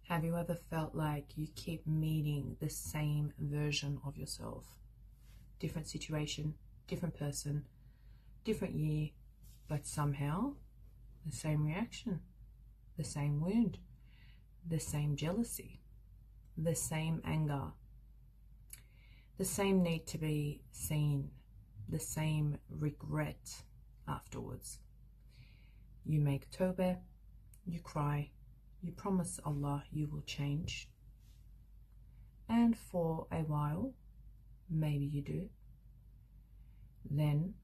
Have you ever felt like you keep meeting the same version of yourself? Different situation, different person, different year, but somehow the same reaction, the same wound, the same jealousy, the same anger, the same need to be seen, the same regret afterwards. You make tawbah, you cry, you promise Allah you will change, and for a while, maybe you do, then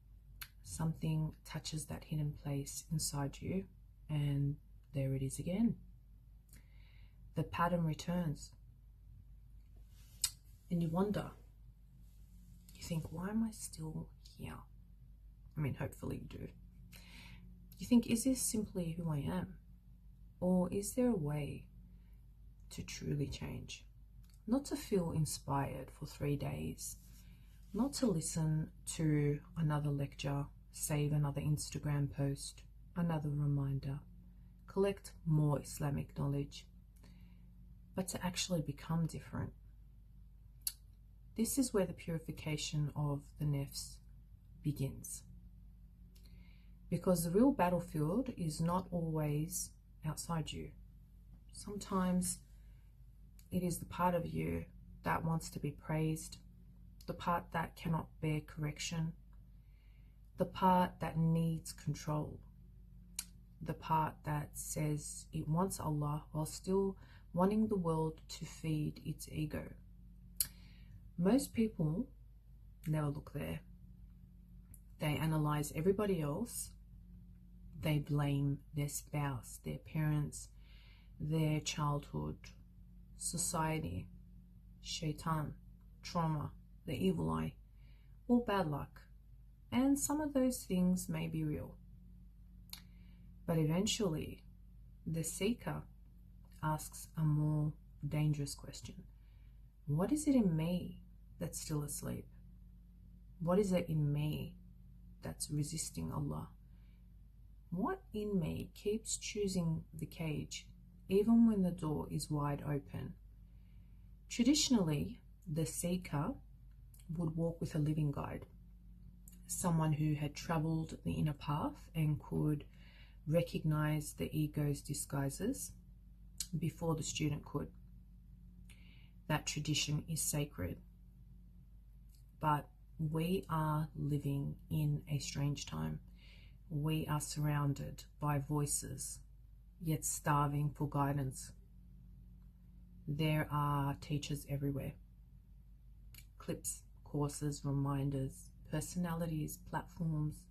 something touches that hidden place inside you, and there it is again. The pattern returns, and you wonder, you think, why am I still here? I mean, hopefully you do. You think, is this simply who I am? Or is there a way to truly change? Not to feel inspired for 3 days, not to listen to another lecture, save another Instagram post, another reminder, collect more Islamic knowledge, but to actually become different. This is where the purification of the Nafs begins. Because the real battlefield is not always outside you. Sometimes it is the part of you that wants to be praised, the part that cannot bear correction, the part that needs control, the part that says it wants Allah while still wanting the world to feed its ego. Most people never look there. They analyze everybody else. They blame their spouse, their parents, their childhood, society, shaitan, trauma, the evil eye, or bad luck. And some of those things may be real. But eventually, the seeker asks a more dangerous question. What is it in me that's still asleep? What is it in me that's resisting Allah? What in me keeps choosing the cage even when the door is wide open? Traditionally, the seeker would walk with a living guide, someone who had traveled the inner path and could recognize the ego's disguises before the student could. That tradition is sacred. But we are living in a strange time. We are surrounded by voices, yet starving for guidance. There are teachers everywhere. Clips, courses, reminders, personalities, platforms.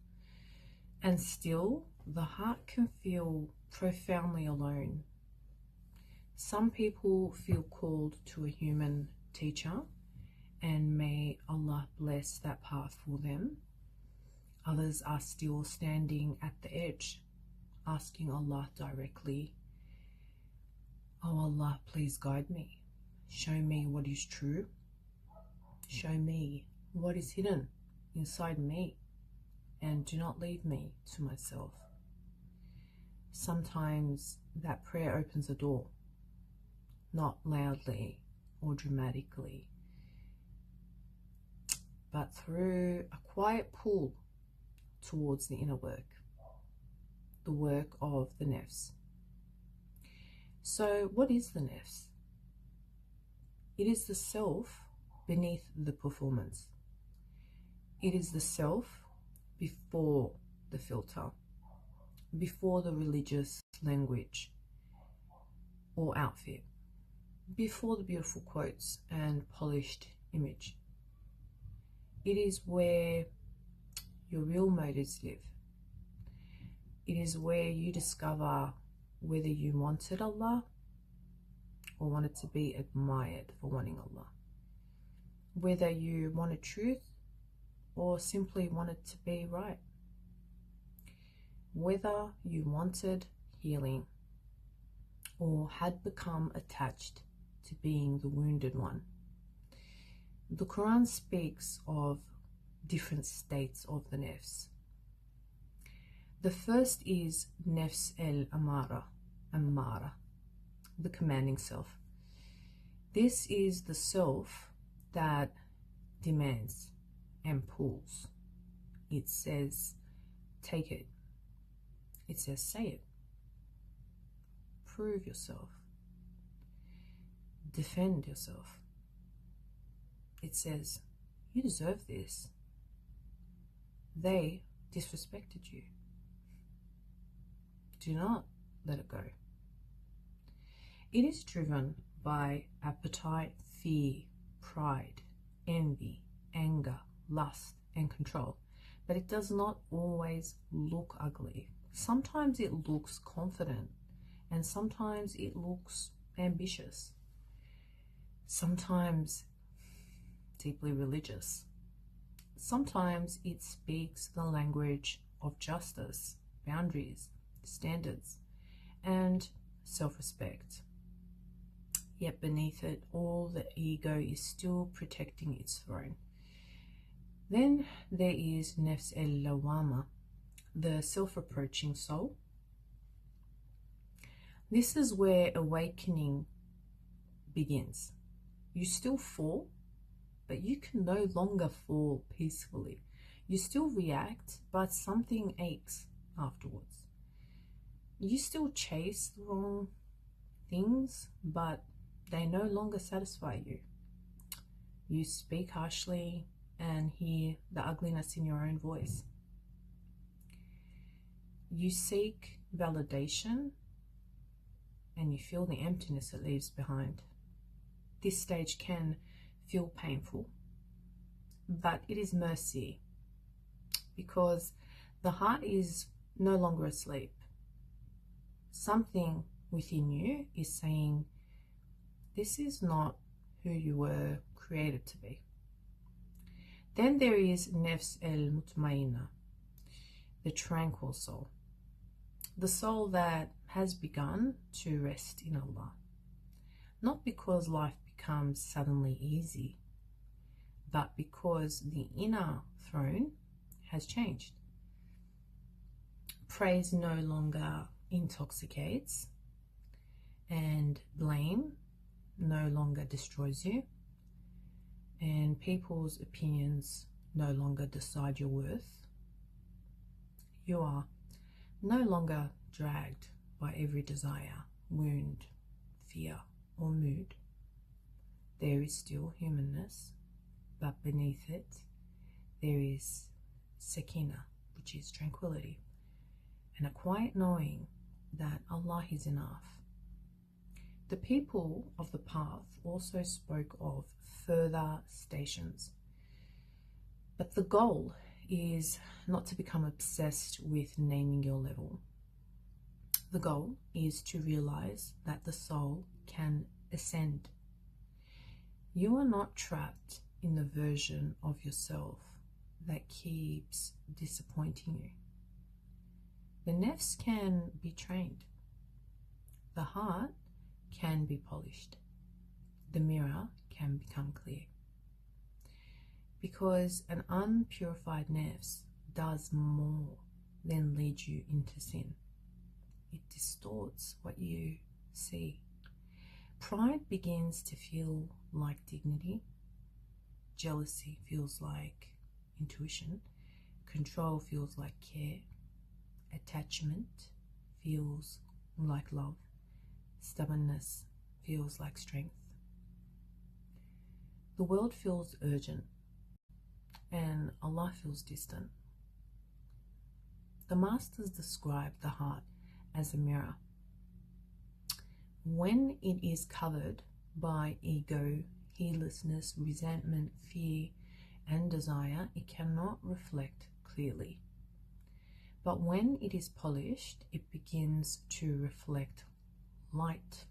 And still, the heart can feel profoundly alone. Some people feel called to a human teacher, and may Allah bless that path for them. Others are still standing at the edge, asking Allah directly, "Oh Allah, please guide me. Show me what is true. Show me what is hidden inside me, and do not leave me to myself." Sometimes that prayer opens a door, not loudly or dramatically, but through a quiet pull towards the inner work, the work of the Nafs. So what is the Nafs? It is the self beneath the performance. It is the self before the filter, before the religious language or outfit, before the beautiful quotes and polished image. It is where your real motives live. It is where you discover whether you wanted Allah or wanted to be admired for wanting Allah. Whether you wanted truth or simply wanted to be right. Whether you wanted healing or had become attached to being the wounded one. The Quran speaks of different states of the Nafs. The first is Nafs al-Amara, the commanding self. This is the self that demands and pulls. It says, take it. It says, say it. Prove yourself. Defend yourself. It says, you deserve this. They disrespected you. Do not let it go. It is driven by appetite, fear, pride, envy, anger, lust, and control. But it does not always look ugly. Sometimes it looks confident, and sometimes it looks ambitious. Sometimes deeply religious. Sometimes it speaks the language of justice, boundaries, standards, and self-respect. Yet beneath it, all the ego is still protecting its throne. Then there is Nafs al-Lawama, the self-approaching soul. This is where awakening begins. You still fall, but you can no longer fall peacefully. You still react, but something aches afterwards. You still chase the wrong things, but they no longer satisfy you. You speak harshly and hear the ugliness in your own voice. You seek validation and you feel the emptiness it leaves behind. This stage can feel painful, but it is mercy, because the heart is no longer asleep. Something within you is saying, this is not who you were created to be. Then there is Nafs al-Mutmainna, the tranquil soul, the soul that has begun to rest in Allah. Not because life becomes suddenly easy, but because the inner throne has changed. Praise no longer intoxicates, and blame no longer destroys you, and people's opinions no longer decide your worth. You are no longer dragged by every desire, wound, fear, or mood. There is still humanness, but beneath it there is sakina, which is tranquility, and a quiet knowing that Allah is enough. The people of the path also spoke of further stations, but the goal is not to become obsessed with naming your level. The goal is to realize that the soul can ascend. You are not trapped in the version of yourself that keeps disappointing you. The nafs can be trained. The heart can be polished. The mirror can become clear. Because an unpurified nafs does more than lead you into sin. It distorts what you see. Pride begins to feel like dignity. Jealousy feels like intuition. Control feels like care. Attachment feels like love. Stubbornness feels like strength. The world feels urgent, and Allah feels distant. The masters describe the heart as a mirror. When it is covered by ego, heedlessness, resentment, fear, and desire, it cannot reflect clearly. But when it is polished, it begins to reflect light,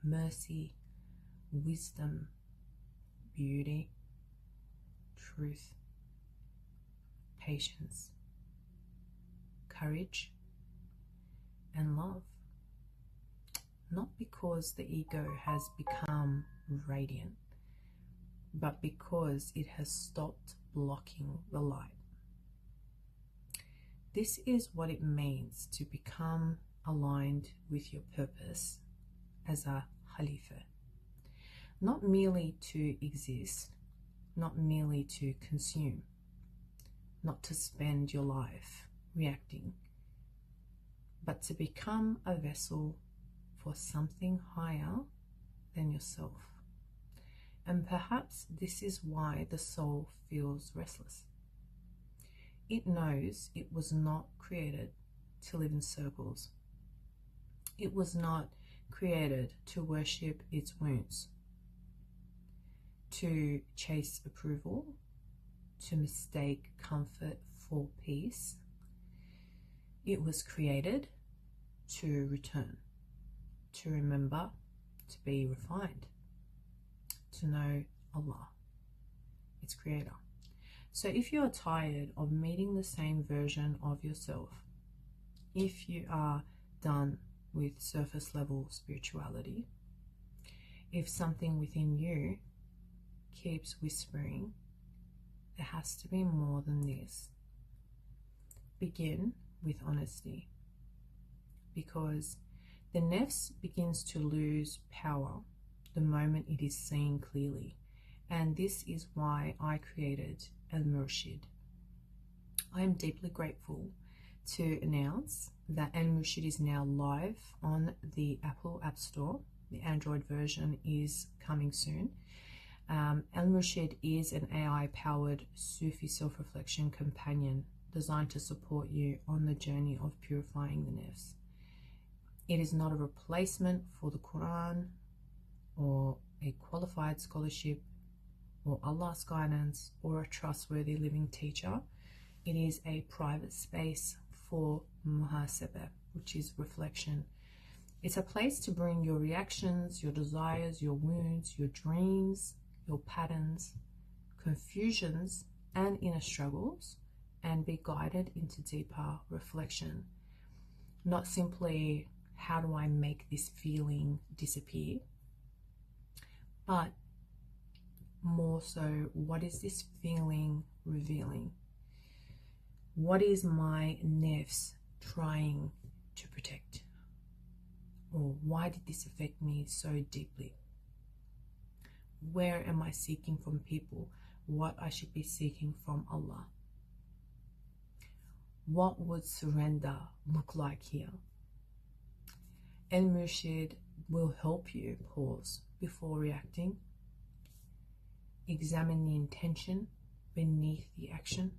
mercy, wisdom, beauty, truth, patience, courage, and love. Not because the ego has become radiant, but because it has stopped blocking the light. This is what it means to become aligned with your purpose as a Khalifa, not merely to exist, not merely to consume, not to spend your life reacting, but to become a vessel for something higher than yourself. And perhaps this is why the soul feels restless. It knows it was not created to live in circles. It was not created to worship its wounds, to chase approval, to mistake comfort for peace. It was created to return, to remember, to be refined, to know Allah, its creator. So if you are tired of meeting the same version of yourself, if you are done with surface level spirituality, if something within you keeps whispering, there has to be more than this, begin with honesty, because the nafs begins to lose power the moment it is seen clearly. And this is why I created Al-Murshid. I am deeply grateful to announce that Al-Murshid is now live on the Apple App Store. The Android version is coming soon. Al-Murshid is an AI-powered Sufi self-reflection companion designed to support you on the journey of purifying the nafs. It is not a replacement for the Quran or a qualified scholarship or Allah's guidance or a trustworthy living teacher. It is a private space for Muhasabah, which is reflection. It's a place to bring your reactions, your desires, your wounds, your dreams, your patterns, confusions, and inner struggles, and be guided into deeper reflection. Not simply, how do I make this feeling disappear? But more so, what is this feeling revealing? What is my nafs trying to protect? Or why did this affect me so deeply? Where am I seeking from people what I should be seeking from Allah? What would surrender look like here? Al-Murshid will help you pause before reacting, examine the intention beneath the action,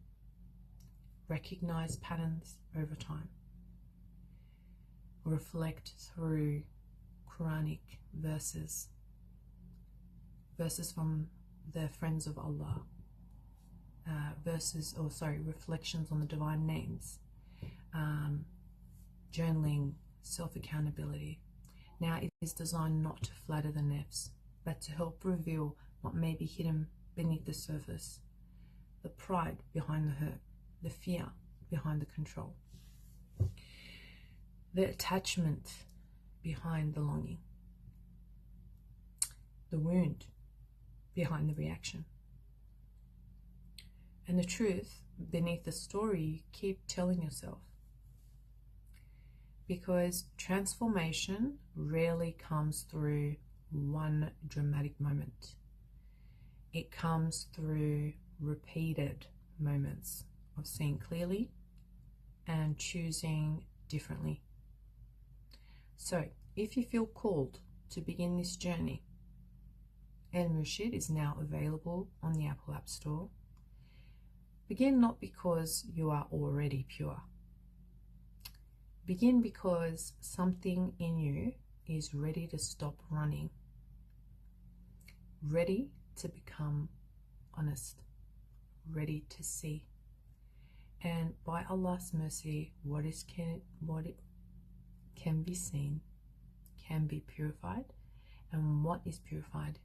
recognize patterns over time, reflect through Quranic verses from the friends of Allah, reflections on the divine names, journaling, self-accountability. Now, it is designed not to flatter the nafs, but to help reveal what may be hidden beneath the surface, the pride behind the hurt, the fear behind the control, the attachment behind the longing, the wound behind the reaction, and the truth beneath the story you keep telling yourself. Because transformation rarely comes through one dramatic moment. It comes through repeated moments of seeing clearly and choosing differently. So, if you feel called to begin this journey, Al-Murshid is now available on the Apple App Store. Begin not because you are already pure. Begin because something in you is ready to stop running, ready to become honest, ready to see. And by Allah's mercy, what can be seen can be purified, and what is purified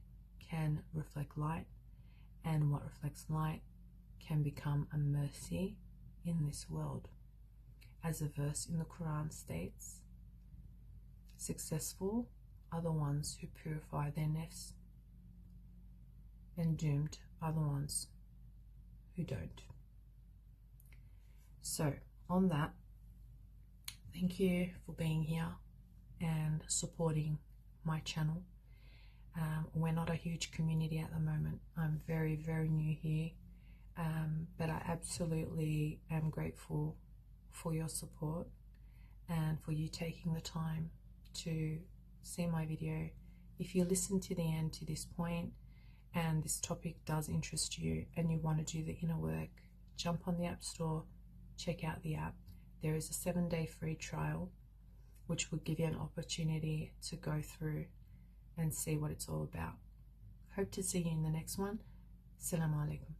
can reflect light, and what reflects light can become a mercy in this world. As a verse in the Quran states, successful are the ones who purify their nafs, and doomed are the ones who don't. So, on that, thank you for being here and supporting my channel. We're not a huge community at the moment. I'm very, very new here, but I absolutely am grateful for your support and for you taking the time to see my video. If you listen to the end to this point and this topic does interest you and you want to do the inner work, jump on the App Store, check out the app. There is a 7-day free trial which will give you an opportunity to go through and see what it's all about. Hope to see you in the next one. Assalamu alaikum.